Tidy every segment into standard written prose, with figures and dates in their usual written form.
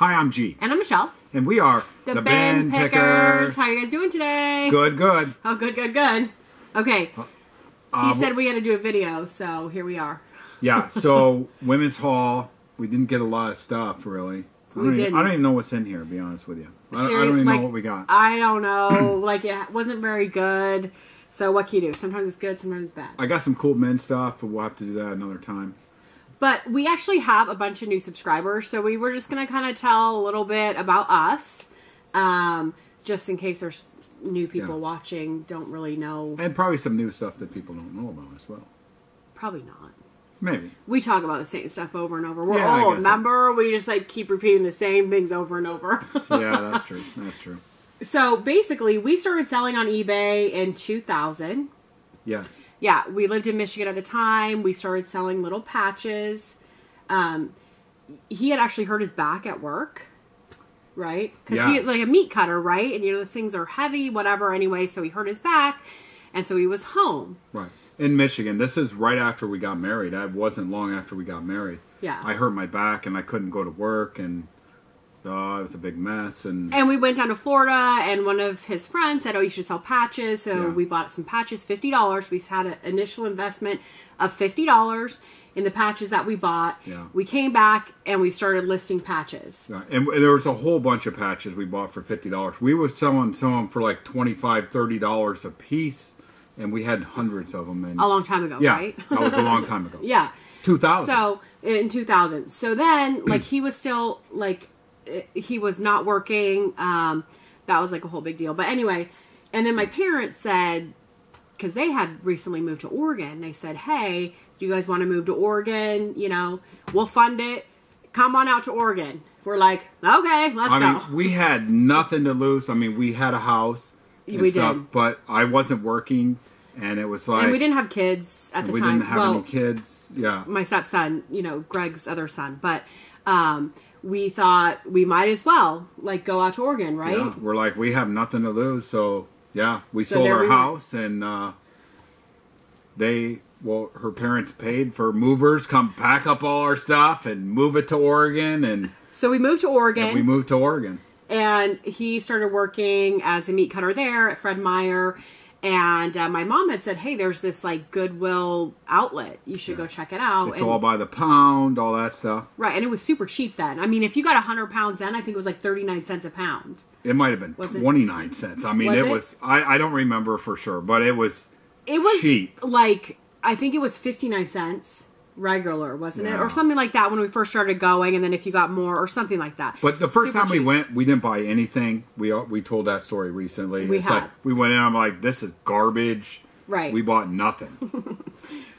Hi, I'm G. And I'm Michelle. And we are the Bin Pickers. How are you guys doing today? Good, good. Oh, good, good, good. Okay. He said we had to do a video, so here we are. Yeah, so Women's Haul, we didn't get a lot of stuff, really. I don't even know what's in here, to be honest with you. I don't even know what we got. I don't know. Like, it wasn't very good. So what can you do? Sometimes it's good, sometimes it's bad. I got some cool men's stuff, but we'll have to do that another time. But we actually have a bunch of new subscribers, so we were just going to kind of tell a little bit about us, just in case there's new people watching, don't really know. And probably some new stuff that people don't know about as well. Probably not. Maybe. We talk about the same stuff over and over. We're old, remember? We just like keep repeating the same things over and over. Yeah, that's true. That's true. So basically, we started selling on eBay in 2000. Yes. Yeah, we lived in Michigan at the time. We started selling little patches. He had actually hurt his back at work, right? Because he is like a meat cutter, right? And you know, those things are heavy, whatever, anyway. So he hurt his back, and so he was home. Right. In Michigan. This is right after we got married. It wasn't long after we got married. Yeah. I hurt my back, and I couldn't go to work, and it was a big mess. And we went down to Florida, and one of his friends said, oh, you should sell patches. So we bought some patches, $50. We had an initial investment of $50 in the patches that we bought. Yeah. We came back, and we started listing patches. Yeah. And there was a whole bunch of patches we bought for $50. We were selling some of them for like $25, $30 a piece, and we had hundreds of them. A long time ago, right? That was a long time ago. Yeah. 2000. So, in 2000. So then, like, he was still, like... he was not working. That was like a whole big deal. But anyway, and then my parents said, because they had recently moved to Oregon, they said, hey, do you guys want to move to Oregon? You know, we'll fund it. Come on out to Oregon. We're like, okay, let's go. I mean, we had nothing to lose. I mean, we had a house and stuff, but I wasn't working, and it was like... And we didn't have kids at the time. We didn't have any kids, yeah. My stepson, you know, Greg's other son, but... we thought we might as well, like, go out to Oregon, right? Yeah, we're like, we have nothing to lose, so, yeah. We sold our house, and her parents paid for movers, come pack up all our stuff and move it to Oregon, and... So we moved to Oregon. And we moved to Oregon. And he started working as a meat cutter there at Fred Meyer. And my mom had said, hey, there's this, like, Goodwill outlet. You should go check it out. It's all by the pound, all that stuff. Right, and it was super cheap then. I mean, if you got 100 pounds then, I think it was like 39 cents a pound. It might have been 29 cents. I mean, it was... I don't remember for sure, but it was cheap. Like, I think it was 59 cents regular, wasn't it? Or something like that when we first started going, and then if you got more, or something like that. But the first time we went, we didn't buy anything. We told that story recently. We went in, I'm like, this is garbage. Right. We bought nothing.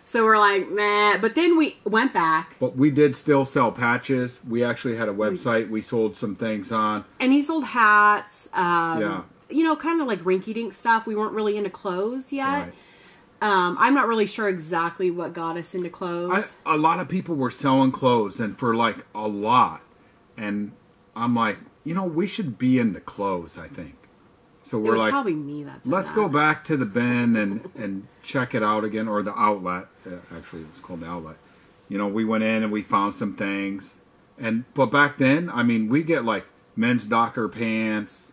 So we're like, meh. But then we went back. But we did still sell patches. We actually had a website we sold some things on. And he sold hats. You know, kind of like rinky-dink stuff. We weren't really into clothes yet. Right. I'm not really sure exactly what got us into clothes. A lot of people were selling clothes, and for like a lot. And I'm like, you know, we should be into clothes, I think. So we're like, probably me that said let's go back to the bin and check it out again, or the outlet. Actually, it's called the outlet. You know, we went in and we found some things. But back then, I mean, we get like men's Docker pants.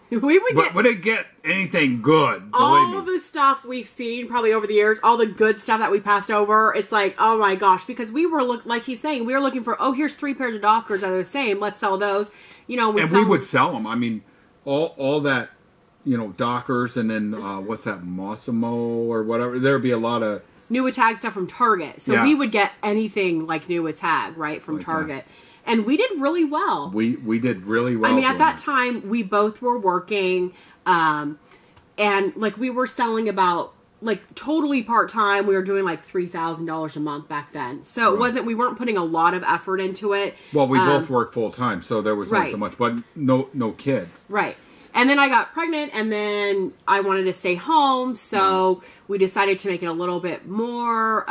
We didn't get anything good. All the stuff we've seen probably over the years, all the good stuff that we passed over, it's like, oh my gosh, because we were like he's saying, we were looking for, oh, here's 3 pairs of Dockers that are the same, let's sell those. You know, we would sell them. I mean, all that, you know, Dockers, and then what's that, Mossimo or whatever. There'd be a lot of new with tag stuff from Target. So we would get anything like new with tag, right, from like Target. That. And we did really well. We did really well. I mean, at that time, we both were working, and, like, we were selling about, like, totally part-time. We were doing, like, $3,000 a month back then. So it wasn't, we weren't putting a lot of effort into it. Well, we both worked full-time, so there was not so much, but no kids. Right. And then I got pregnant, and then I wanted to stay home, so we decided to make it a little bit more,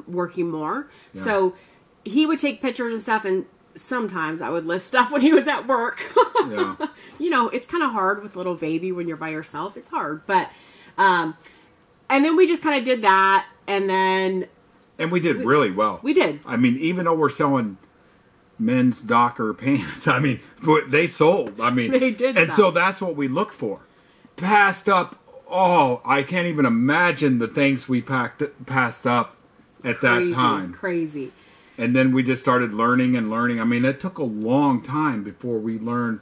working more. Yeah. So he would take pictures and stuff, and sometimes I would list stuff when he was at work. Yeah. You know, it's kind of hard with a little baby when you're by yourself. It's hard. But, and then we just kind of did that. And then... And we did really well. We did. I mean, even though we're selling men's Docker pants. I mean, they sold. I mean, they did. And so that's what we look for. Passed up. Oh, I can't even imagine the things we passed up at that time. Crazy. And then we just started learning and learning. I mean, it took a long time before we learned,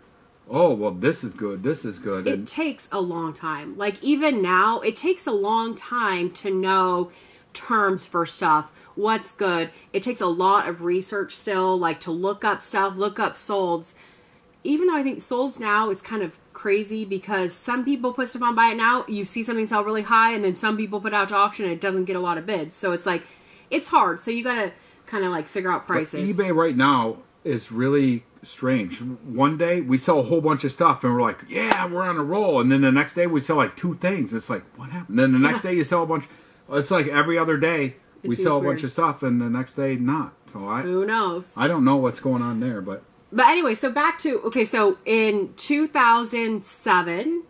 oh, well, this is good, this is good. It takes a long time. Like, even now, it takes a long time to know terms for stuff, what's good. It takes a lot of research still, like, to look up stuff, look up solds. Even though I think solds now is kind of crazy because some people put stuff on Buy It Now, you see something sell really high, and then some people put it out to auction and it doesn't get a lot of bids. So it's like, it's hard. So you got to kind of like figure out prices. But eBay right now is really strange. One day we sell a whole bunch of stuff and we're like, yeah, we're on a roll. And then the next day we sell like 2 things. It's like, what happened? And then the next day you sell a bunch. It's like every other day we sell a bunch of stuff and the next day not. So who knows? I don't know what's going on there, but anyway, so back to, okay, so in 2007,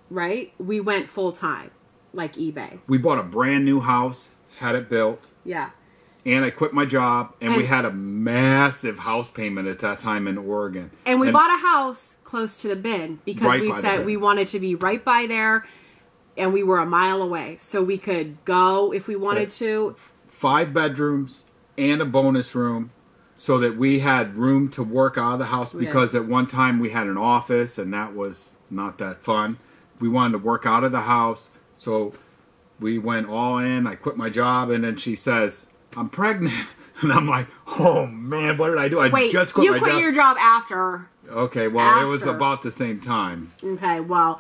right, we went full time, like eBay. We bought a brand new house, had it built. Yeah. And I quit my job, and we had a massive house payment at that time in Oregon. And we bought a house close to the bin because we said we wanted to be right by there, and we were a mile away. So we could go if we wanted to. 5 bedrooms and a bonus room so that we had room to work out of the house because at one time we had an office, and that was not that fun. We wanted to work out of the house, so we went all in. I quit my job, and then she says, I'm pregnant. And I'm like, oh, man, what did I do? Just quit my job. You quit your job after. Okay, well, it was about the same time. Okay, well,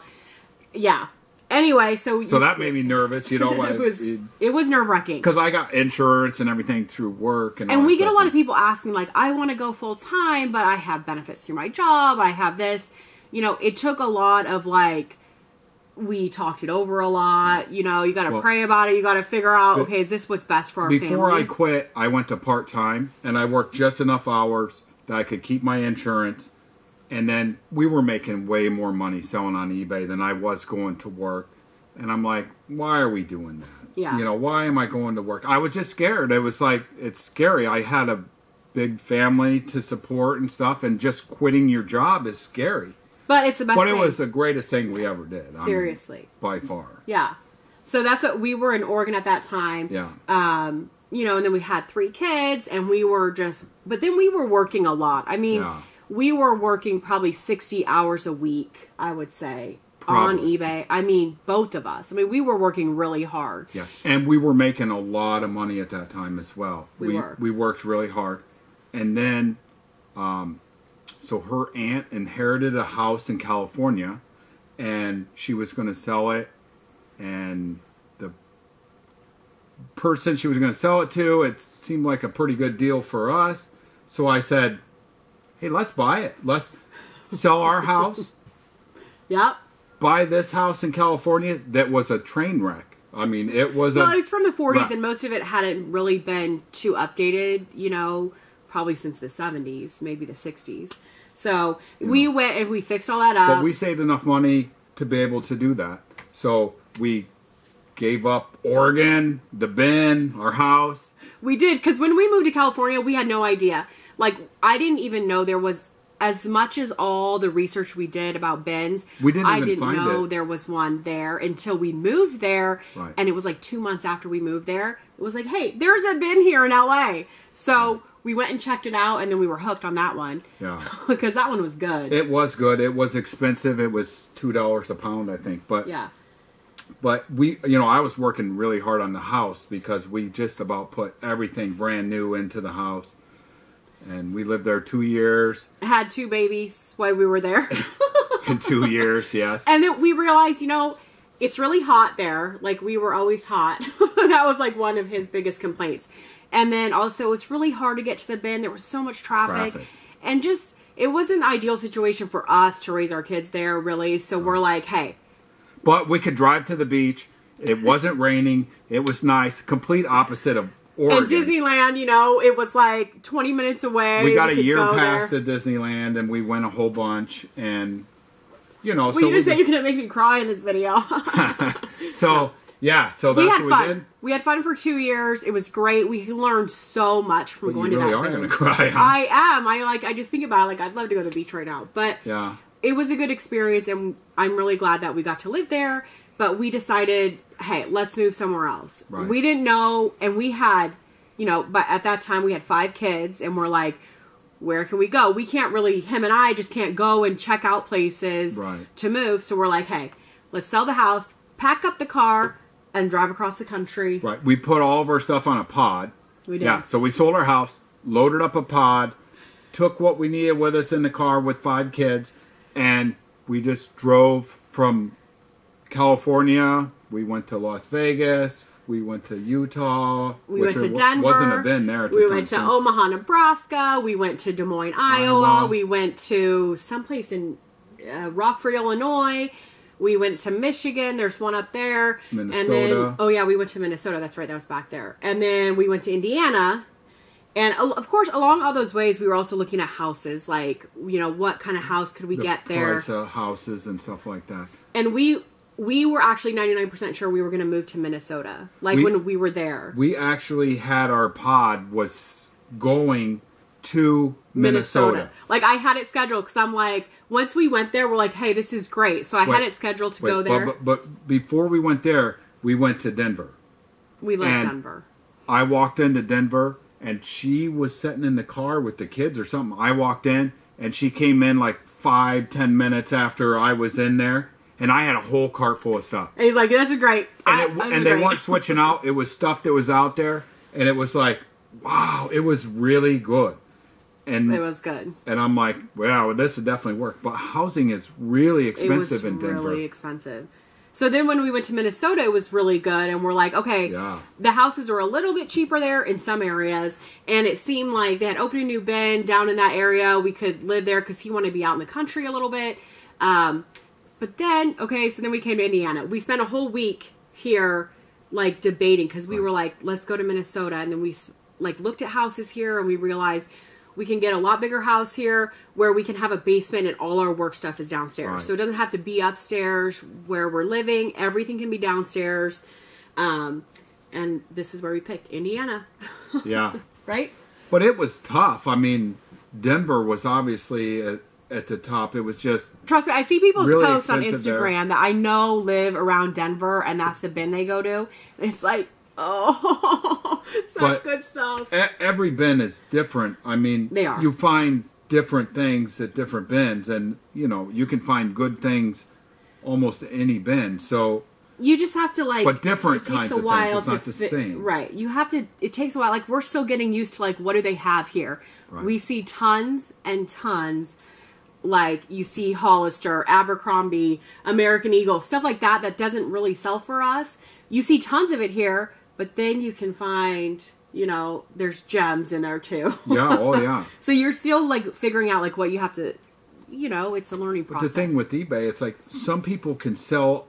yeah. Anyway, so that made me nervous, you know. it was nerve-wracking. Because I got insurance and everything through work. And we get a lot of people asking, like, I want to go full-time, but I have benefits through my job. I have this. You know, it took a lot of, like, we talked it over a lot. You know, you got to pray about it. You got to figure out, okay, is this what's best for our family? Before I quit, I went to part-time, and I worked just enough hours that I could keep my insurance. And then we were making way more money selling on eBay than I was going to work. And I'm like, why are we doing that? Yeah. You know, why am I going to work? I was just scared. It was like, it's scary. I had a big family to support and stuff, and just quitting your job is scary. But it's the best thing. But it was the greatest thing we ever did. Seriously. I mean, by far. Yeah. So that's what we were in Oregon at that time. Yeah. You know, and then we had 3 kids, and we were just, but then we were working a lot. I mean, we were working probably 60 hours a week, I would say, on eBay. I mean, both of us. I mean, we were working really hard. Yes. And we were making a lot of money at that time as well. We were. We worked really hard. And then, so her aunt inherited a house in California, and she was going to sell it, and the person she was going to sell it to, it seemed like a pretty good deal for us. So I said, hey, let's buy it. Let's sell our house. Yep. Buy this house in California that was a train wreck. I mean, it was it's from the 40s, and most of it hadn't really been too updated, you know, probably since the 70s, maybe the 60s. So we went and we fixed all that up. But we saved enough money to be able to do that. So we gave up Oregon, the bin, our house. We did, because when we moved to California, we had no idea. Like, I didn't even know there was, as much as all the research we did about bins, I didn't know there was one there until we moved there. Right. And it was like 2 months after we moved there. It was like, hey, there's a bin here in LA. So we went and checked it out, and then we were hooked on that one. Yeah. Because that one was good. It was good. It was expensive. It was $2 a pound, I think. But yeah. But we, you know, I was working really hard on the house because we just about put everything brand new into the house. And we lived there 2 years. Had 2 babies while we were there. In 2 years, yes. And then we realized, you know, it's really hot there. Like, we were always hot. That was like one of his biggest complaints. And then also, it's really hard to get to the bin. There was so much traffic. And just, it wasn't an ideal situation for us to raise our kids there, really. So we're like, hey. But we could drive to the beach. It wasn't raining. It was nice. Complete opposite of Oregon. And Disneyland, you know, it was like 20 minutes away. We got a year pass to Disneyland, and we went a whole bunch. And, you know, well, you just said you're going to make me cry in this video. So Yeah, so that's what we did. We had fun for 2 years. It was great. We learned so much from going to that. You really are going to cry. Huh? I am. I just think about it. Like, I'd love to go to the beach right now. But yeah, it was a good experience, and I'm really glad that we got to live there. But we decided, hey, let's move somewhere else. Right. We didn't know, and we had, but at that time we had 5 kids, and we're like, where can we go? We can't really, him and I just can't go and check out places to move. So we're like, hey, let's sell the house, pack up the car, and drive across the country. Right. We put all of our stuff on a pod. We did. Yeah. So we sold our house, loaded up a pod, took what we needed with us in the car with 5 kids, and we just drove from California. We went to Las Vegas. We went to Utah. We went to Denver. Wasn't a bin there at the time. We went to Omaha, Nebraska. We went to Des Moines, Iowa. We went to someplace in Rockford, Illinois. We went to Michigan. There's one up there. Minnesota. And then, we went to Minnesota. That's right. That was back there. And then we went to Indiana. And, of course, along all those ways, we were also looking at houses. Like, what kind of house could we get there? Price of houses and stuff like that. And we were actually 99% sure we were going to move to Minnesota. When we were there. We actually had our pod was going to Minnesota. Like, I had it scheduled because I'm like, once we went there, we're like, hey, this is great. So I had it scheduled to go there. But before we went there, we went to Denver. We left Denver. I walked into Denver, and she was sitting in the car with the kids or something. I walked in, and she came in like 5-10 minutes after I was in there. And I had a whole cart full of stuff. And he's like, this is great. And they weren't switching out. It was stuff that was out there. And it was like, wow, it was really good. And it was good. And I'm like, well, this would definitely work. But housing is really expensive in Denver. Really expensive. So then when we went to Minnesota, it was really good. And we're like, okay, the houses are a little bit cheaper there in some areas. And it seemed like they had opened a new bin down in that area. We could live there because he wanted to be out in the country a little bit. But then, so then we came to Indiana. We spent a whole week here, like, debating, because we were like, let's go to Minnesota. And then we, looked at houses here, and we realized we can get a lot bigger house here where we can have a basement and all our work stuff is downstairs. Right. So it doesn't have to be upstairs where we're living. Everything can be downstairs. And this is where we picked Indiana. Yeah. Right? But it was tough. I mean, Denver was obviously at the top. It was just, trust me, I see people's really posts on Instagram that I know live around Denver, and that's the bin they go to. And it's like, oh, such good stuff. Every bin is different. I mean, they are. You find different things at different bins, and you can find good things almost any bin. So you just have to but different kinds of things. It's not the same, right? You have to. It takes a while. Like, we're still getting used to what do they have here. Right. We see tons and tons. Like, you see Hollister, Abercrombie, American Eagle, stuff like that that doesn't really sell for us. You see tons of it here, but then you can find, there's gems in there too. Yeah, oh yeah. So you're still, figuring out, what you have to, it's a learning process. But the thing with eBay, it's like some people can sell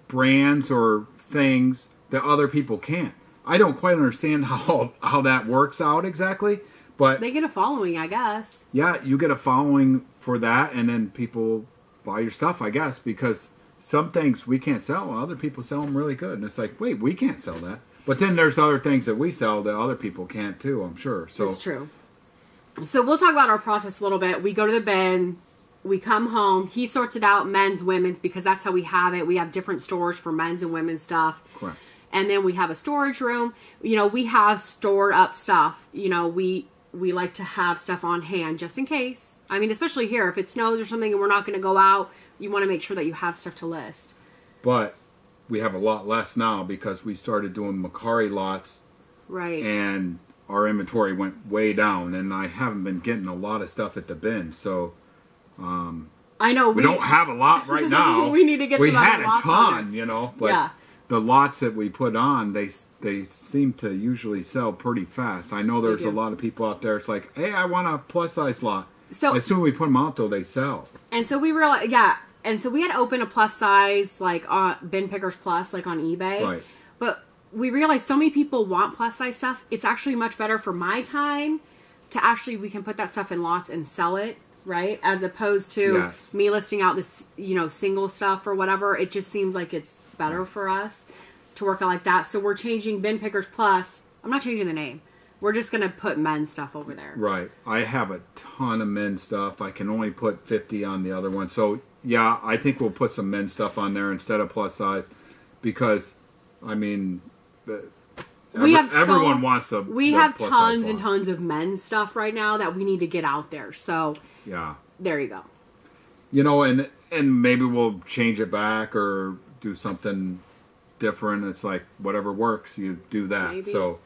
brands or things that other people can't. I don't quite understand how that works out exactly. But they get a following, I guess. Yeah, you get a following for that, and then people buy your stuff, I guess, because some things we can't sell, other people sell them really good. And it's like, wait, we can't sell that. But then there's other things that we sell that other people can't too, I'm sure. So that's true. So we'll talk about our process a little bit. We go to the bin, we come home, he sorts it out, men's, women's, because that's how we have it. We have different stores for men's and women's stuff. Correct. And then we have a storage room. We have stored up stuff. We like to have stuff on hand just in case. I mean, especially here, if it snows or something and we're not going to go out, you want to make sure that you have stuff to list. But we have a lot less now because we started doing Mercari lots. Right. And our inventory went way down, and I haven't been getting a lot of stuff at the bin. So I know we don't have a lot right now. We need to get. We some had a ton, but yeah. The lots that we put on, they seem to usually sell pretty fast. I know there's a lot of people out there. It's like, hey, I want a plus size lot. So as soon as we put them out, though, they sell. And so we realized, and so we had opened a plus size Bin Pickers Plus on eBay. Right. But we realized so many people want plus size stuff. It's actually much better for my time to we can put that stuff in lots and sell it. Right, as opposed to me listing out this, single stuff or whatever. It just seems like it's better for us. to work out like that. So we're changing Bin Pickers Plus. I'm not changing the name. We're just going to put men's stuff over there. Right. I have a ton of men's stuff. I can only put 50 on the other one. So, yeah, I think we'll put some men's stuff on there instead of plus size because, I mean, everyone wants to. We have tons and tons of men's stuff right now that we need to get out there. So, yeah. There you go. You know, and maybe we'll change it back or do something different. It's like whatever works, you do that. Maybe. So,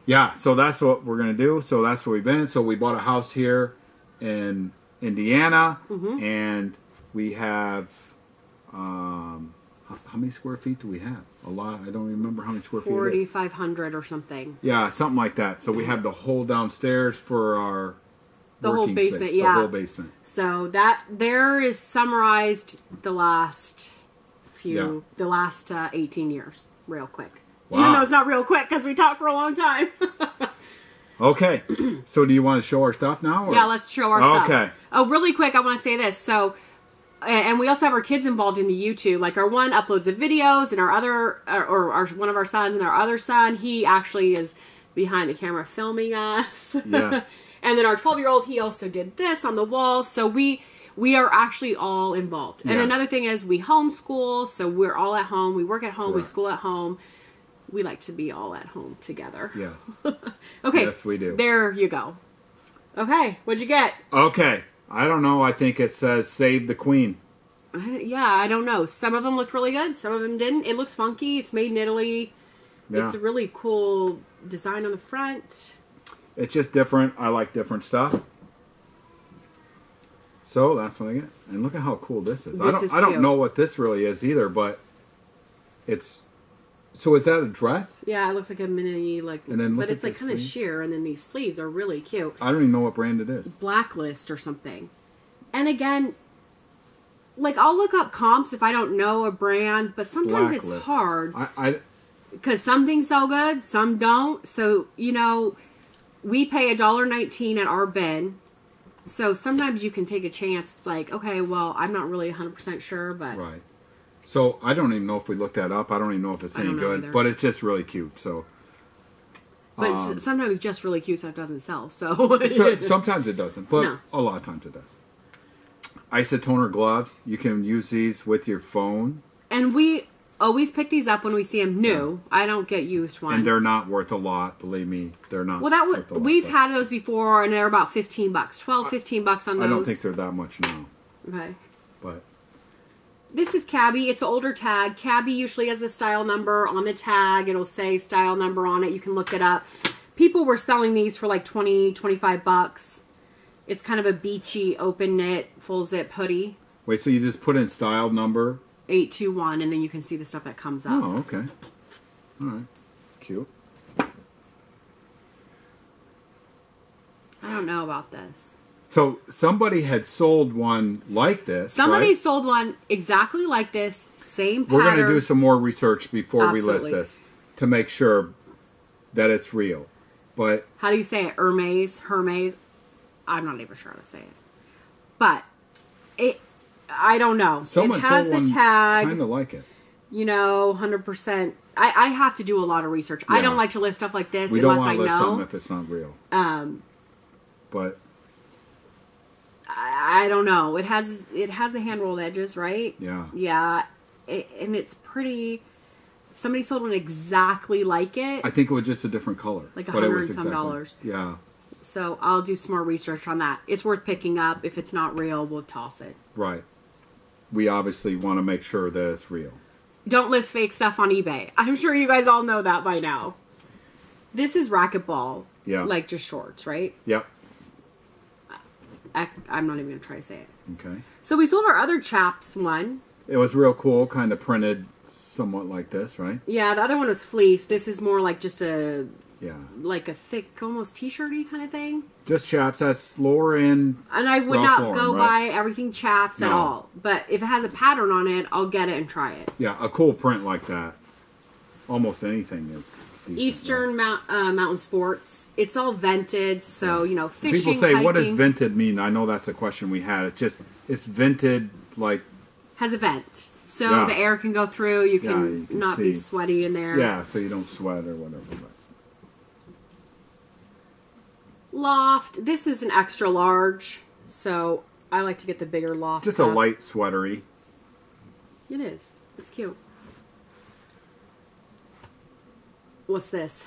yeah, so that's what we're going to do. So that's where we've been. So we bought a house here in Indiana, and we have, how many square feet do we have? A lot. I don't remember how many square feet. 4,500 or something. Yeah, something like that. So we have the whole downstairs for our whole basement, space, yeah. The whole basement. So that there is summarized the last 18 years, real quick. Wow. Even though it's not real quick because we talked for a long time. Okay. So do you want to show our stuff now? Or? Yeah, let's show our stuff. Okay. Oh, really quick, I want to say this. So, and we also have our kids involved in the YouTube. Like our one uploads the videos and our other, or one of our sons and our other son, he actually is behind the camera filming us. Yes. And then our 12-year-old, he also did this on the wall. So we are actually all involved. And another thing is we homeschool, so we're all at home. We work at home. Right. We school at home. We like to be all at home together. Yes. Okay. Yes, we do. There you go. Okay. What'd you get? Okay. I don't know. I think it says Save the Queen. Yeah, I don't know. Some of them looked really good. Some of them didn't. It looks funky. It's made in Italy. Yeah. It's a really cool design on the front. It's just different. I like different stuff. So that's what I get. And look at how cool this is. I don't know what this really is either, but it's... So is that a dress? Yeah, it looks like a mini, but it's like kind of sheer, and then these sleeves are really cute. I don't even know what brand it is. Blacklist or something. And again, like I'll look up comps if I don't know a brand, but sometimes Blacklist. It's hard. Because some things sell good, some don't. So, you know, we pay $1.19 at our bin. So sometimes you can take a chance. It's like, okay, well, I'm not really 100% sure, but... Right. So, I don't even know if we looked that up. I don't even know if it's any good. Either. But it's just really cute. So, but sometimes just really cute stuff doesn't sell. So sometimes it doesn't. But a lot of times it does. Isotoner gloves. You can use these with your phone. And we always pick these up when we see them new. Yeah. I don't get used ones. And they're not worth a lot. Believe me, they're not. Well, we've had those before, and they're about $15, $12-15 on those. I don't think they're that much now. Okay. But... This is Cabby. It's an older tag. Cabby usually has the style number on the tag. It'll say style number on it. You can look it up. People were selling these for like $20-25. It's kind of a beachy, open knit, full zip hoodie. Wait, so you just put in style number? 821, and then you can see the stuff that comes up. Oh, okay. All right. Cute. I don't know about this. So somebody had sold one like this. Somebody sold one exactly like this, same pattern. We're going to do some more research before we list this to make sure that it's real. But how do you say it? Hermes? I'm not even sure how to say it. But I don't know. Someone it has sold the tag. Kind of like it. You know, 100%. I have to do a lot of research. Yeah. I don't like to list stuff like this unless I know. We don't want to list something if it's not real. But I don't know. It has the hand rolled edges, right? Yeah. Yeah, and it's pretty. Somebody sold one exactly like it. I think it was just a different color, like $100 and some. Yeah. So I'll do some more research on that. It's worth picking up. If it's not real, we'll toss it. Right. We obviously want to make sure that it's real. Don't list fake stuff on eBay. I'm sure you guys all know that by now. This is racquetball. Yeah. Like just shorts, right? Yep. I'm not even going to try to say it. Okay. So we sold our other Chaps one. It was real cool, kind of printed somewhat like this, right? Yeah, the other one was fleece. This is more like just a... Yeah. Like a thick, almost t-shirty kind of thing. Just Chaps. That's lower end. And I would not go buy everything Chaps at all. But if it has a pattern on it, I'll get it and try it. Yeah, a cool print like that. Almost anything is decent. Eastern Mountain Sports. It's all vented, so, you know, fishing, people say, hiking. What does vented mean? I know that's a question we had. It's just, it's vented like... Has a vent. So the air can go through. You can, not be sweaty in there. Yeah, so you don't sweat or whatever. But. Loft. This is an extra large, so I like to get the bigger loft Just stuff. a light sweatery. It is. It's cute. What's this?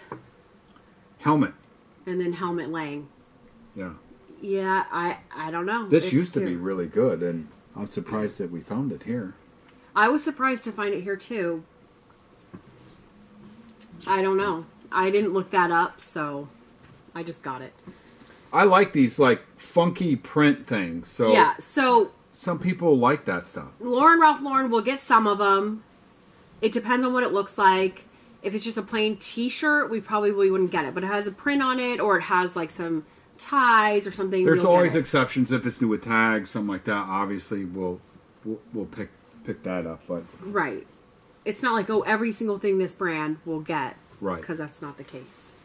Helmet. And then helmet laying. Yeah. Yeah, I don't know. This used to be really good, and I'm surprised that we found it here. I was surprised to find it here, too. I don't know. I didn't look that up, so I just got it. I like these, like, funky print things. So yeah, so... Some people like that stuff. Ralph Lauren will get some of them. It depends on what it looks like. If it's just a plain t-shirt, we probably wouldn't get it. But it has a print on it, or it has, like, some ties or something. There's always exceptions. If it's new with tags, something like that, obviously we'll pick that up. But right. It's not like, oh, every single thing this brand will get. Right. Because that's not the case.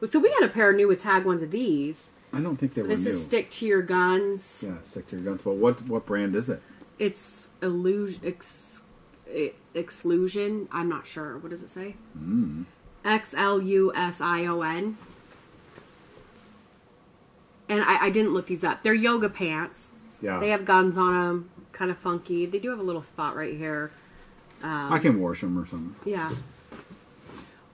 So we had a pair of new with tag ones of these. I don't think they were new. This is Stick to Your Guns. Yeah, Stick to Your Guns. But what brand is it? It's Exclusion. I'm not sure. What does it say? XLUSION. And I didn't look these up. They're yoga pants. Yeah. They have guns on them. Kind of funky. They do have a little spot right here. I can wash them or something. Yeah.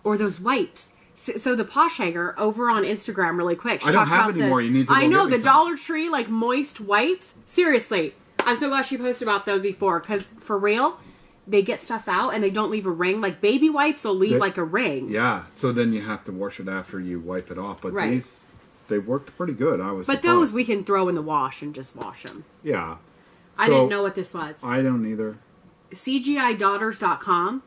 Or those wipes. So the Posh Hanger over on Instagram, really quick. I don't have any more. You need to go I know, get me the Dollar Tree, like, moist wipes. Seriously. I'm so glad she posted about those before. Because, for real, they get stuff out and they don't leave a ring. Like, baby wipes will leave, like, a ring. Yeah. So then you have to wash it after you wipe it off. But these, they worked pretty good. I was surprised. Those we can throw in the wash and just wash them. Yeah. I didn't know what this was. I don't either. CGIdaughters.com.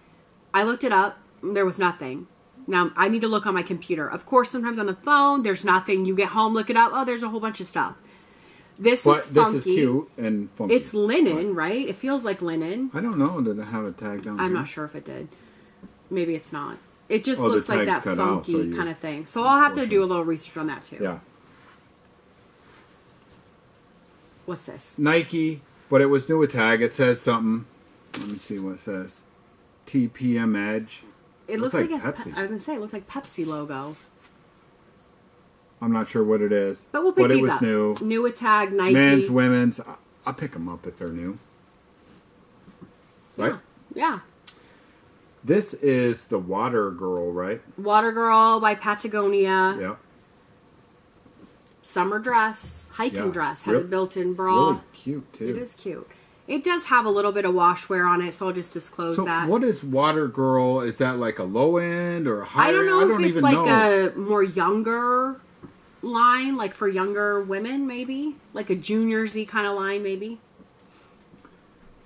I looked it up. There was nothing. Now, I need to look on my computer. Of course, sometimes on the phone, there's nothing. You get home, look it up. Oh, there's a whole bunch of stuff. This is funky. This is cute and funky. It's linen, right? It feels like linen. I don't know. Did it have a tag down I'm here? not sure if it did. Maybe it's not. It just looks like that funky kind of thing. So I'll have to do a little research on that, too. Yeah. What's this? Nike, but it was new with tag. It says something. Let me see what it says. TPM Edge. It looks like Pepsi. I was going to say, it looks like Pepsi logo. I'm not sure what it is. But we'll pick these up. But it was new. New with tag, Nike. Men's, women's. I'll pick them up if they're new. Right? Yeah. This is the Water Girl, right? Water Girl by Patagonia. Yeah. Summer dress. Hiking dress. Has a built-in bra. Really cute, too. It is cute. It does have a little bit of wash wear on it, so I'll just disclose that. So what is Water Girl? Is that like a low end or a high end? I don't know if it's like a more younger line, like for younger women, maybe. Like a junior-y kind of line, maybe.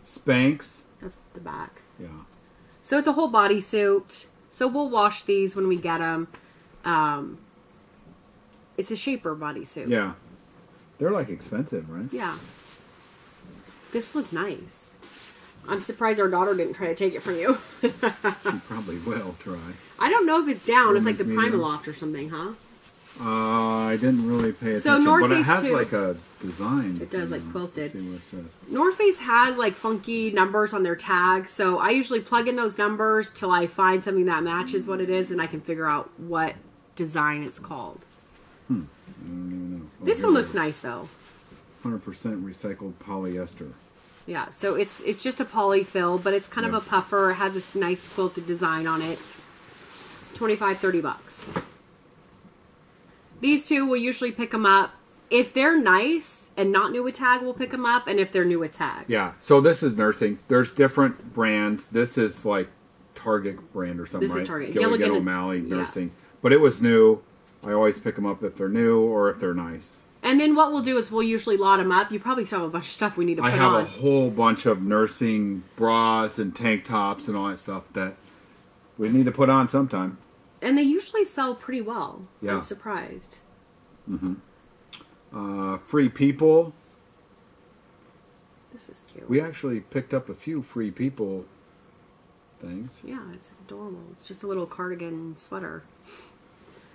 Spanx. That's the back. Yeah. So it's a whole bodysuit. So we'll wash these when we get them. It's a Shaper bodysuit. Yeah. They're like expensive, right? Yeah. This looks nice. I'm surprised our daughter didn't try to take it from you. She probably will try. I don't know if it's down. It's like the Primaloft or something, huh? I didn't really pay attention. So North but Face it has too. Like a design. It does, like quilted. Let's see what it says. North Face has like funky numbers on their tags, so I usually plug in those numbers till I find something that matches what it is, and I can figure out what design it's called. I don't even know. This one looks nice though. 100% recycled polyester. Yeah, so it's just a polyfill, but it's kind of a puffer. It has this nice quilted design on it. $25-$30. These two, we'll usually pick them up. If they're nice and not new with tag, we'll pick them up. And if they're new with tag. Yeah, so this is nursing. There's different brands. This is like Target brand or something, this right? Is Target. Gilligan O'Malley nursing. But it was new. I always pick them up if they're new or if they're nice. And then what we'll do is we'll usually lot them up. You probably still have a bunch of stuff we need to put on. I have a whole bunch of nursing bras and tank tops and all that stuff that we need to put on sometime. And they usually sell pretty well. Yeah. I'm surprised. Free People. This is cute. We actually picked up a few Free People things. Yeah, it's adorable. It's just a little cardigan sweater.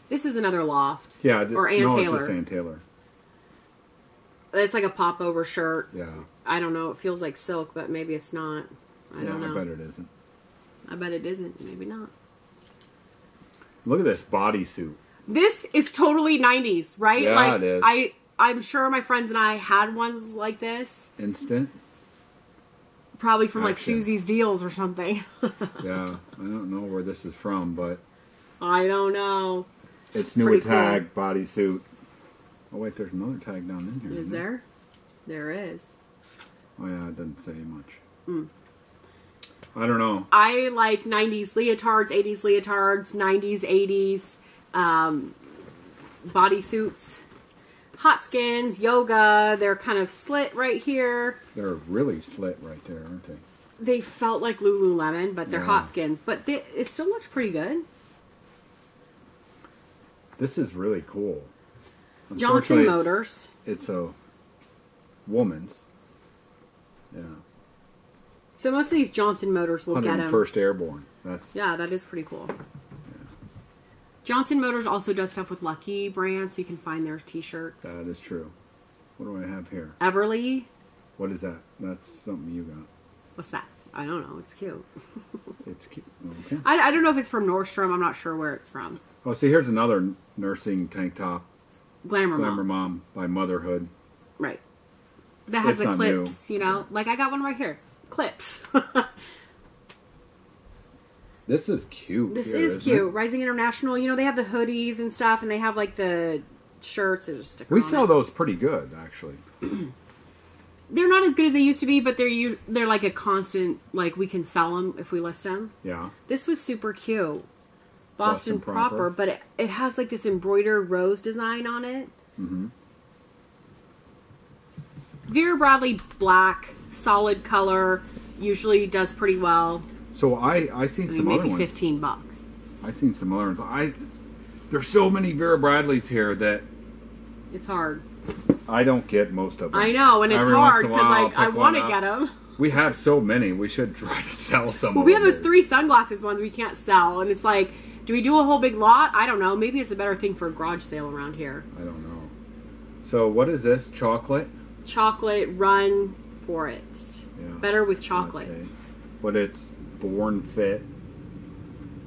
This is another Loft. Yeah, or Ann Taylor. It's just Ann Taylor. It's like a pop-over shirt. Yeah. I don't know. It feels like silk, but maybe it's not. I don't know. I bet it isn't. I bet it isn't. Maybe not. Look at this bodysuit. This is totally 90s, right? Yeah, like, it is. I'm sure my friends and I had ones like this. Instant? Probably from like Action. Susie's Deals or something. Yeah. I don't know where this is from, but... I don't know. It's new tag, bodysuit. Oh, wait, there's another tag down in here. Is there? There is. Oh, yeah, it doesn't say much. Mm. I don't know. I like 90s leotards, 80s leotards, 90s, 80s bodysuits. Hot skins, yoga, they're kind of slit right here. They're really slit right there, aren't they? They felt like Lululemon, but they're hot skins. But it still looked pretty good. This is really cool. Johnson Motors. It's a woman's. Yeah. So most of these Johnson Motors will get them. 101st Airborne. Yeah, that is pretty cool. Johnson Motors also does stuff with Lucky brand, so you can find their t-shirts. That is true. What do I have here? Everly. What is that? That's something you got. What's that? I don't know. It's cute. It's cute. Okay. I don't know if it's from Nordstrom. I'm not sure where it's from. Oh, see, here's another nursing tank top. Glamour Mom by Motherhood. Right. That has It's the not clips, new. you know? Like, I got one right here. Clips. This is cute. This here, is isn't cute. it? Rising International, you know, they have the hoodies and stuff, and they have, like, the shirts that just stick We on sell it. those pretty good, actually. They're not as good as they used to be, but they're like a constant, like, we can sell them if we list them. Yeah. This was super cute. Boston Proper, but it has, like, this embroidered rose design on it. Mm-hmm. Vera Bradley black, solid color, usually does pretty well. So I seen some other maybe ones. $15. I seen some other ones. There's so many Vera Bradleys here that It's hard. I don't get most of them. I know, and it's Every hard once in a because while, like I'll I pick want to one get up. them. We have so many. We should try to sell some. Well, of we have them. those 3 sunglasses ones we can't sell, and it's like, do we do a whole big lot? I don't know. Maybe it's a better thing for a garage sale around here. I don't know. So what is this? Chocolate? Chocolate, run for it. Yeah. Better with chocolate. Okay. But it's Born Fit.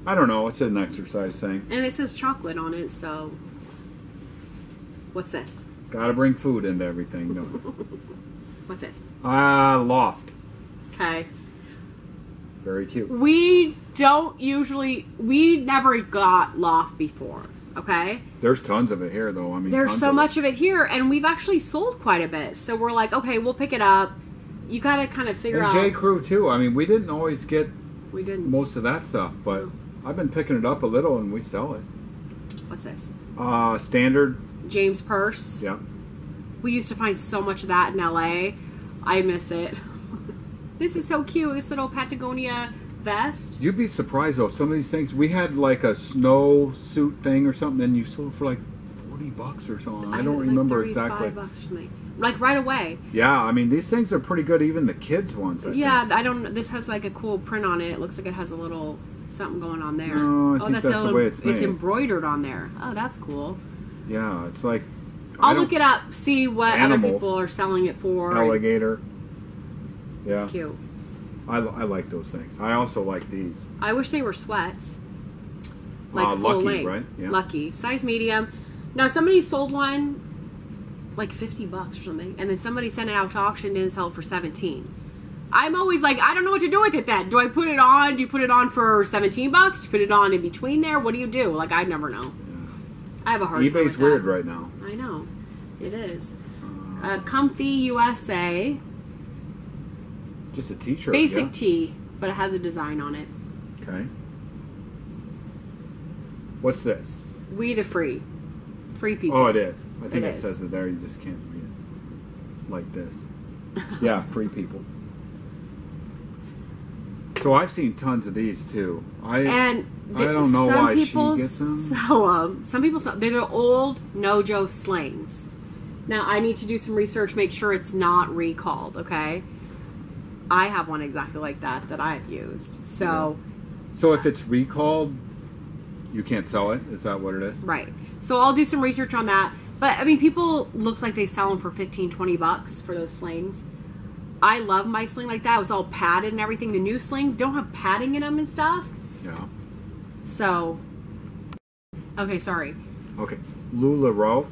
I don't know. It's an exercise thing. And it says chocolate on it, so. What's this? Gotta bring food into everything. No. What's this? Loft. Okay. Very cute. We never got Loft before, okay? There's tons of it here, though. I mean, There's tons so of much of it here, and we've actually sold quite a bit. So we're like, okay, we'll pick it up. You got to kind of figure out. And J. Crew, too. I mean, we didn't always get We didn't. most of that stuff, but I've been picking it up a little, and we sell it. What's this? Standard. James Purse. Yeah. We used to find so much of that in LA. I miss it. This is so cute. This little Patagonia vest. You'd be surprised, though. Some of these things, we had like a snow suit thing or something, and you sold for like $40 or something. I don't remember exactly. $35 or something. Like right away. Yeah, I mean, these things are pretty good, even the kids' ones. I think. I don't. This has like a cool print on it. It looks like it has a little something going on there. No, I think that's the way it's made. It's embroidered on there. Oh, that's cool. Yeah, it's like. I'll look it up, see what Animals. other people are selling it for. Alligator. Yeah. It's cute. I like those things. I also like these. I wish they were sweats. Like full Lucky, length. right? Yeah. Lucky. Size medium. Now, somebody sold one like $50 or something, and then somebody sent it out to auction and sell it for $17. I'm always like, I don't know what to do with it then. Do I put it on? Do you put it on for $17? Do you put it on in between there? What do you do? Like, I never know. I have a hard time eBay's with that. weird right now. I know. It is. Comfy USA. Just a t-shirt. Basic yeah. tee, but it has a design on it. Okay. What's this? We the free. Free people. Oh, it is. I think It it is. says it there. You just can't read it. Like this. Yeah, free people. So I've seen tons of these too. I don't know some why she people gets them. sell them. Some people sell. They're the old Nojo slings. Now I need to do some research, make sure it's not recalled. Okay. I have one exactly like that I've used. So. So if it's recalled, you can't sell it. Is that what it is? Right. So I'll do some research on that. But, I mean, people looks like they sell them for $15-20 for those slings. I love my sling like that. It was all padded and everything. The new slings don't have padding in them and stuff. Yeah. So, okay, sorry. Okay. LuLaRoe.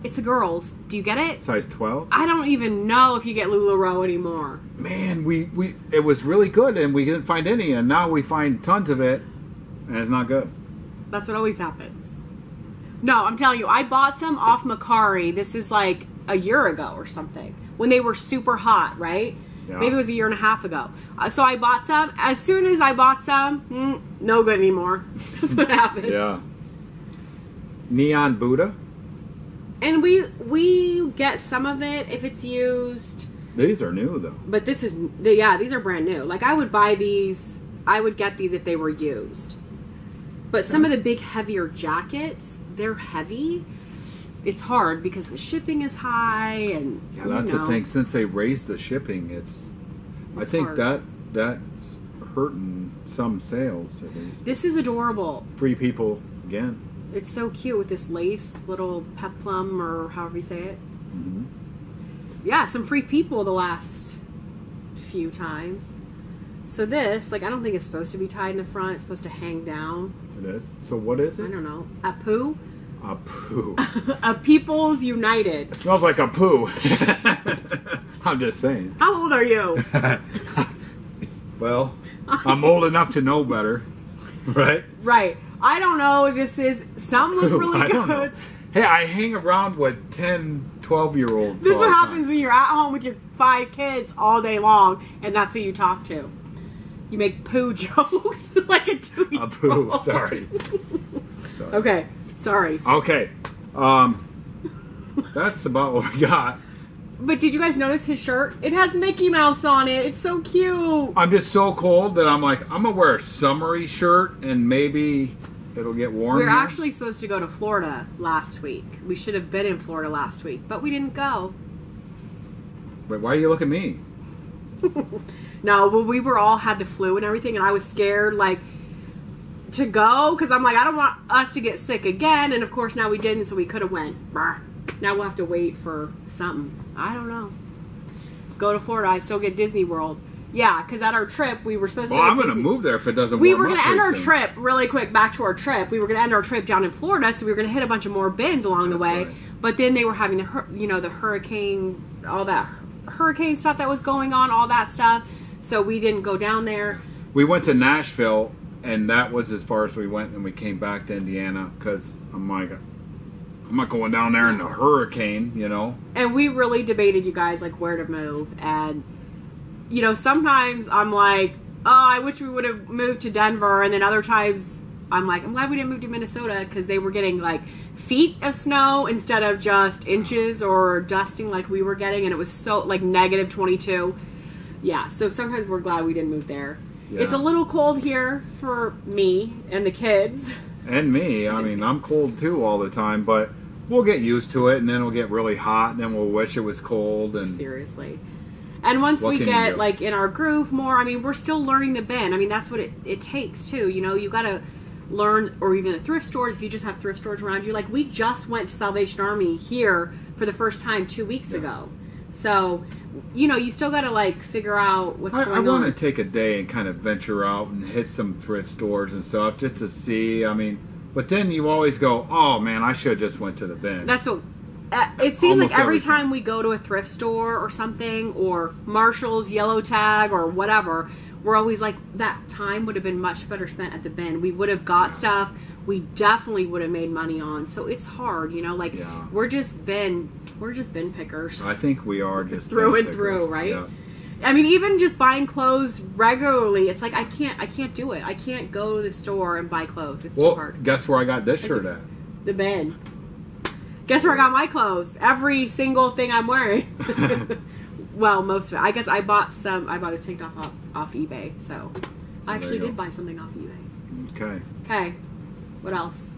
It's a girl's. Do you get it? Size 12. I don't even know if you get LuLaRoe anymore. Man, it was really good, and we didn't find any, and now we find tons of it, and it's not good. That's what always happens. No, I'm telling you, I bought some off Mercari. This is like a year ago or something. When they were super hot, right? Yeah. Maybe it was a year and a half ago. So I bought some. As soon as I bought some, no good anymore. That's what happened. Yeah. Neon Buddha. And we get some of it if it's used. These are new though. But this is, yeah, these are brand new. Like I would buy these, I would get these if they were used. But some of the big heavier jackets, they're heavy. It's hard because the shipping is high and yeah, that's the thing. Since they raised the shipping, it's I think hard. that's hurting some sales at least. This is adorable. Free people again. It's so cute with this lace little peplum or however you say it. Mm-hmm. Yeah, some free people the last few times. So this, like, I don't think it's supposed to be tied in the front. It's supposed to hang down. It is. So what is it? I don't know. A poo? A poo. A People's United. It smells like a poo. I'm just saying. How old are you? Well, I'm old enough to know better. Right? Right. I don't know. This is, some look really I don't know. good. Hey, I hang around with 10, 12-year-olds. This is what happens when you're at home with your 5 kids all day long, and that's who you talk to. You make poo jokes like a 2-year-old. A poo, sorry. Okay, sorry. Okay. That's about what we got. But did you guys notice his shirt? It has Mickey Mouse on it. It's so cute. I'm just so cold that I'm like, I'm going to wear a summery shirt and maybe it'll get warm. We were here. actually supposed to go to Florida last week. We should have been in Florida last week, but we didn't go. Wait, why do you look at me? No, but we were all had the flu and everything, and I was scared, like, to go, because I'm like, I don't want us to get sick again, and of course now we didn't, so we could have went. Brr. Now we'll have to wait for something. I don't know. Go to Florida. I still get Disney World. Yeah, because at our trip, we were supposed to go to I'm going to move there if it doesn't We warm were going up to end our soon. trip, really quick, back to our trip. We were going to end our trip down in Florida, so we were going to hit a bunch of more bins along the way. Right. But then they were having the hurricane, all that hurricane stuff that was going on, all that stuff. So we didn't go down there. We went to Nashville, and that was as far as we went, and we came back to Indiana because I'm like, I'm not going down there in the hurricane, you know. And we really debated, you guys, like where to move. And, you know, sometimes I'm like, oh, I wish we would have moved to Denver. And then other times I'm like, I'm glad we didn't move to Minnesota because they were getting like feet of snow instead of just inches or dusting like we were getting. And it was so like negative 22. Yeah, so sometimes we're glad we didn't move there. Yeah. It's a little cold here for me and the kids. And me. I mean, I'm cold too all the time, but we'll get used to it, and then it'll get really hot, and then we'll wish it was cold. And seriously. And once we get, like, in our groove more, I mean, we're still learning the bin. I mean, that's what it takes, too. You know, you got to learn, or even the thrift stores, if you just have thrift stores around you. Like, we just went to Salvation Army here for the first time 2 weeks ago. So, you know, you still got to, like, figure out what's going on. I want to take a day and kind of venture out and hit some thrift stores and stuff just to see. I mean, but then you always go, oh, man, I should have just went to the bin. That's what... it seems like every time we go to a thrift store or something, or Marshall's, Yellow Tag, or whatever, we're always like, that time would have been much better spent at the bin. We would have got stuff we definitely would have made money on. So it's hard, you know, like we're just bin pickers. I think we are just through and through, right? Yeah. I mean, even just buying clothes regularly, it's like I can't do it. I can't go to the store and buy clothes. It's too hard. Guess where I got this shirt at? The bin. Guess where I got my clothes? Every single thing I'm wearing. Well, most of it. I guess I bought this tank top off eBay. So I actually did buy something off eBay. Okay. Okay. What else?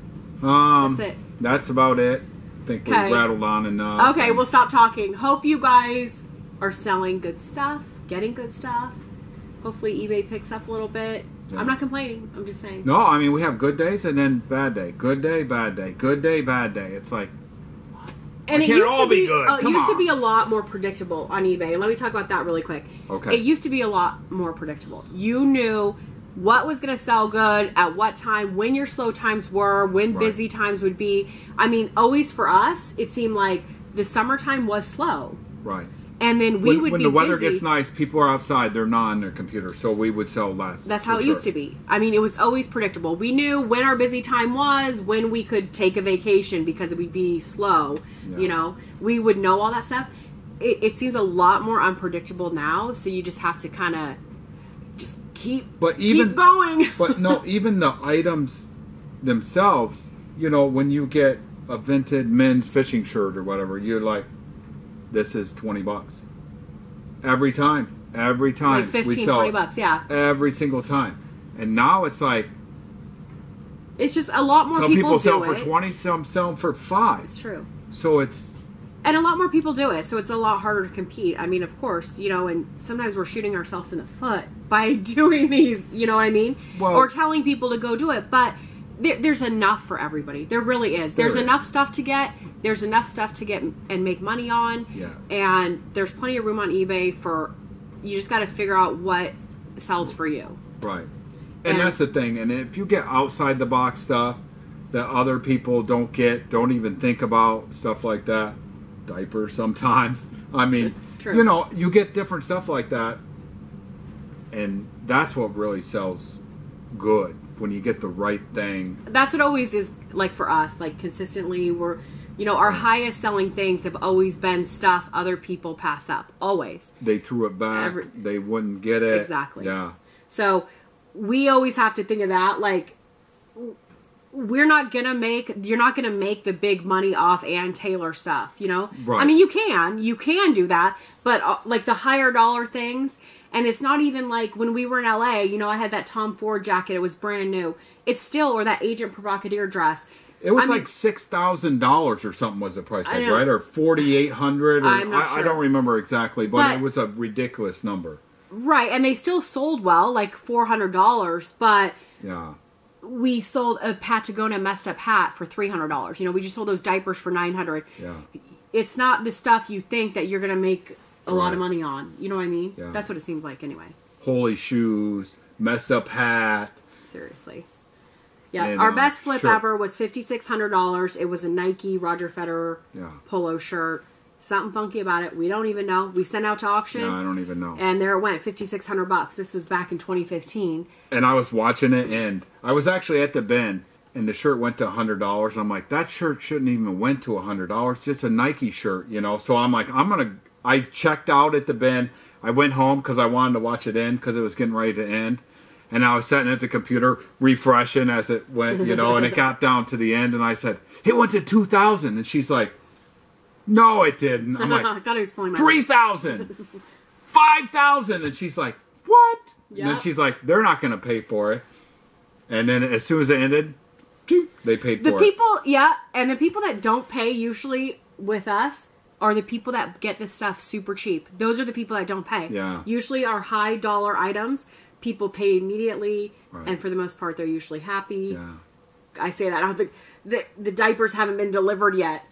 That's it. That's about it. I think we rattled on enough. Okay, we'll stop talking. Hope you guys are selling good stuff, getting good stuff. Hopefully eBay picks up a little bit. Yeah. I'm not complaining. I'm just saying. No, I mean, we have good days and then bad day. Good day, bad day. Good day, bad day. It's like, And it can't all be good. It used to be a lot more predictable on eBay. Let me talk about that really quick. Okay. It used to be a lot more predictable. You knew what was going to sell good, at what time, when your slow times were, when busy times would be. I mean, always for us, it seemed like the summertime was slow. Right. And then when the weather gets nice, people are outside, they're not on their computer, so we would sell less. That's how it used to be. I mean, it was always predictable. We knew when our busy time was, when we could take a vacation because it would be slow. Yeah. You know, we would know all that stuff. It seems a lot more unpredictable now, so you just have to kind of just keep going. But no, even the items themselves, you know, when you get a vintage men's fishing shirt or whatever, you're like, this is $20 every time. Like 15, we sell $20, yeah. Every single time. And now it's like, it's just a lot more some people sell do for 20, some sell them for 5. It's true. So it's, and a lot more people do it, so it's a lot harder to compete. I mean, of course, you know, and sometimes we're shooting ourselves in the foot by doing these, you know what I mean? Well, or telling people to go do it, but there's enough for everybody. There really is. There's enough stuff to get. There's enough stuff to get and make money on. Yeah. And there's plenty of room on eBay for, you just got to figure out what sells for you. Right. And that's the thing. And if you get outside the box stuff that other people don't even think about, stuff like that, diapers sometimes. I mean, True. You know, you get different stuff like that. And that's what really sells good, when you get the right thing. That's what always is, like, for us, like, consistently we're, you know, our highest selling things have always been stuff other people pass up. Always. They threw it back. They wouldn't get it. Exactly. Yeah. So we always have to think of that. Like, you're not going to make the big money off Ann Taylor stuff, you know? Right. I mean, you can do that, but like the higher dollar things, and it's not even like when we were in LA, you know, I had that Tom Ford jacket. It was brand new. It's still, or that Agent Provocateur dress. It was like $6,000 or something was the price tag, right? Or $4,800. I'm not sure. I don't remember exactly, but it was a ridiculous number. Right, and they still sold well, like $400, but yeah, we sold a Patagonia messed up hat for $300. You know, we just sold those diapers for $900. Yeah, it's not the stuff you think that you're going to make a lot of money on. You know what I mean? Yeah. That's what it seems like anyway. Holy shoes, messed up hat. Seriously. Yeah, and, our best flip ever was $5,600. It was a Nike Roger Federer polo shirt. Something funky about it. We don't even know. We sent out to auction. No, I don't even know. And there it went, $5,600. This was back in 2015. And I was watching it, and I was actually at the bin, and the shirt went to $100. I'm like, that shirt shouldn't even went to $100. It's just a Nike shirt, you know. So I'm like, I checked out at the bin. I went home because I wanted to watch it end because it was getting ready to end. And I was sitting at the computer refreshing as it went, you know, and it got down to the end, and I said, it went to 2,000. And she's like, no, it didn't. I'm like, I thought he was pulling my 3,000, 5,000. And she's like, what? Yep. And then she's like, they're not going to pay for it. And then as soon as it ended, they paid for it. And the people that don't pay usually with us are the people that get this stuff super cheap. Those are the people that don't pay. Yeah. Usually our high dollar items, people pay immediately, right. And for the most part, they're usually happy. Yeah. I say that. I don't think the diapers haven't been delivered yet,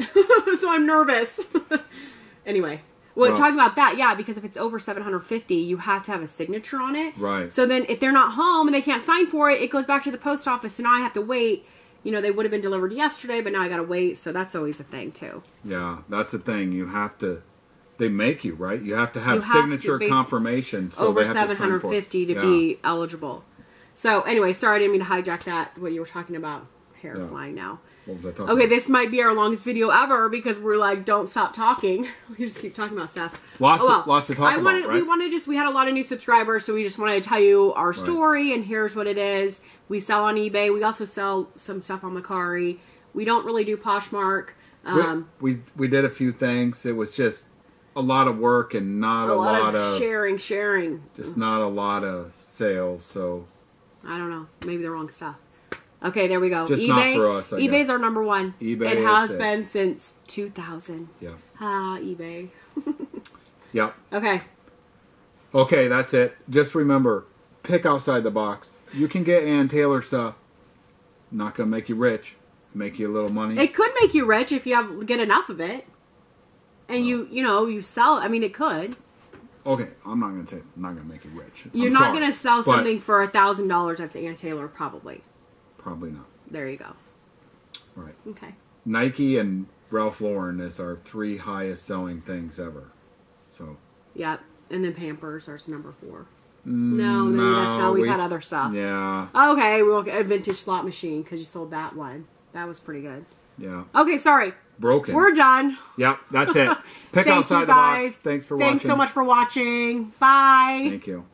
so I'm nervous. Anyway, well, talking about that, yeah, because if it's over $750, you have to have a signature on it. Right. So then, if they're not home and they can't sign for it, it goes back to the post office, and now I have to wait. You know, they would have been delivered yesterday, but now I got to wait. So that's always a thing too. Yeah, that's the thing. You have to. They make you, right? You have to have signature confirmation. So over they have $750 to be eligible. So anyway, sorry, I didn't mean to hijack that. What you were talking about, hair flying now. What was I talking Okay, about? this might be our longest video ever because we're like, don't stop talking. We just keep talking about stuff. Lots to talk about, right? We had a lot of new subscribers, so we just wanted to tell you our story, and here's what it is. We sell on eBay. We also sell some stuff on Mercari. We don't really do Poshmark. We did a few things. It was just a lot of work and not a lot of sharing. Just not a lot of sales. So I don't know. Maybe the wrong stuff. Okay, there we go. Just eBay, not for us, I guess. eBay's our number one. eBay it has been since 2000. Yeah. eBay. Yep. Okay, that's it. Just remember, pick outside the box. You can get Ann Taylor stuff. Not going to make you rich. Make you a little money. It could make you rich if you get enough of it. And you sell. I mean, it could. Okay, I'm not gonna make you rich. You're not gonna sell something for $1,000 that's Ann Taylor, probably. Probably not. There you go. Right. Okay. Nike and Ralph Lauren is our 3 highest selling things ever. So. Yep, and then Pampers are number 4. No, that's not. We've had other stuff. Yeah. Okay, we'll get a vintage slot machine because you sold that one. That was pretty good. Yeah. Okay, sorry. Broken. We're done. Yep, that's it. Pick outside the box. Thanks for watching. Thanks so much for watching. Bye. Thank you.